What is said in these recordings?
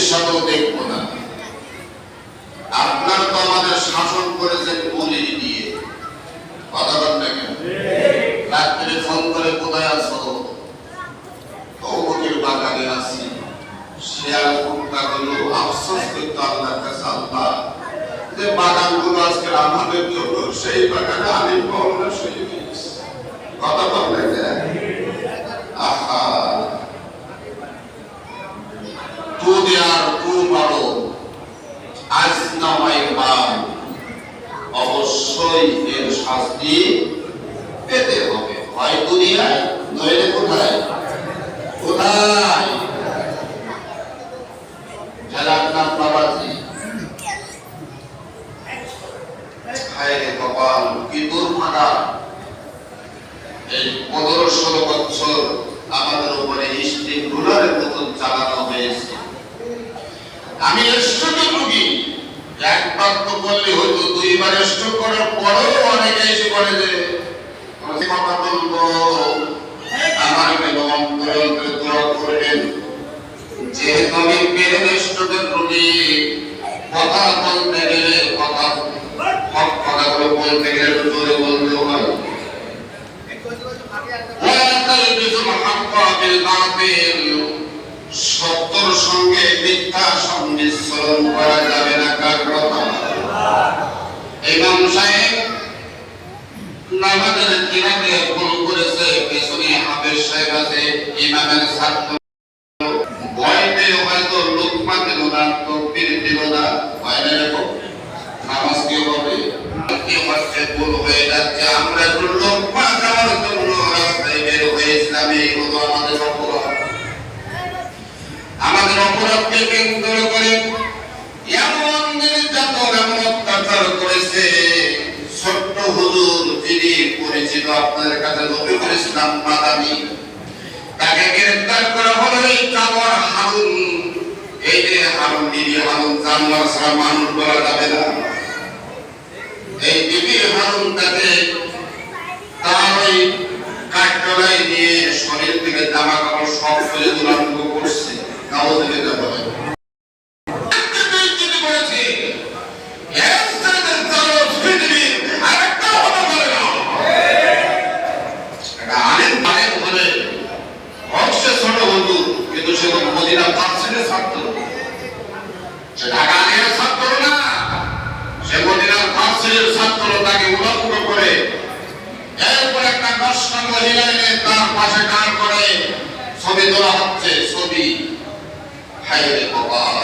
ভবিষ্যতেও দেখবো না। আপনার তো আমাদের শাসন করেছেন বলি দিয়ে, কথা বলতে কেন? রাত্রে ফোন করে কোথায় আছো? তৌবকের বাগানে আছি। শেয়াল কুত্তা গুলো আফসোস করতো আল্লাহর কাছে, আল্লাহ যে বাগানগুলো আজকে আমাদের জন্য, সেই বাগানে আমি পাওনা শুয়ে গেছি। কথা বলতে কেন? আহা, তু দেয়ার তু বড় আজ নামাই বাম, অবশ্যই এর শাস্তি পেতে হবে, হয় দুনিয়ায় নইলে কোথায়? কোথায়? জলান্নাথ বাবাজি, হায় রে কপাল, কি দুর্ভাগা! এই 15-16 বছর আমাদের উপরে স্টিম রুলারের মতন চালানো হয়েছে। আমি স্ট্রোক রোগী, একবার তো বললে হয়তো, দুইবার স্ট্রোক করার পরেও অনেকে এসে বলে যে কথা বলবো, আমার মেয়ে অন্তরে দোয়া করবেন। যেহেতু আমি ব্রেন স্ট্রোকের রোগী, কথা বলতে গেলে কথাগুলো বলতে গেলে জোরে বলতে হয়। সত্যর সঙ্গে মিথ্যা সংমিশ্রণ করা যাবে না। কার কথা? ইমাম সাহেব নামাজের কিরাতে ভুল করেছে, পেছনে হাফেজ সাহেব আছে, ইমামের ছাত্র ভয়তে হয়তো লোকমা দিল না, তকবীর দিল না, ভয় না রেখো, নামাজ কি হবে? কি হচ্ছে? ভুল হয়ে যাচ্ছে। আমরা একটু লোকমা দেওয়ার জন্য রাস্তায় বের হয়েছিলাম, এই হলো আমাদের অপরাধ। আমাদের অপরাধকে কেন্দ্র করে এমন নির্যাতন, এমন অত্যাচার করেছে। ছোট্ট হুজুর যিনি পরিচিত আপনাদের কাছে, রফিকুল ইসলাম মাদানী, তাকে গ্রেফতার করা হলো। এই জানোয়ার হারুন, এই যে হারুন বিবি হারুন, জানোয়ার ছাড়া মানুষ বলা যাবে না। এই বিবি হারুন তাকে তার ওই কাঠগড়ায় নিয়ে শরীর থেকে জামা কাপড় সব ফেলে দুরান্ত করছে। নাউযুবিল্লাহ বলে তার পাশে কান করে ছবি তোলা হচ্ছে। ছবি হায় রে কপাল!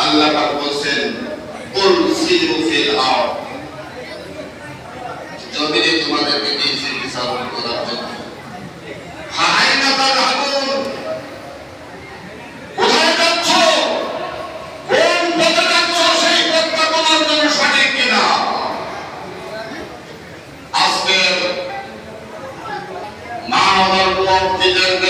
আল্লাহ পাক বলেন, কুল সিরু ফিল আরদ, জমিনে তোমাদেরকে দিয়েছি বিচরণ করার জন্য। হায় না তাযহাবুন, কোথায় যাচ্ছ? কোন পথে যাচ্ছ? সেই পথটা তোমার জন্য সঠিক কিনা? আজকের মানবতার মুক্তিযুদ্ধে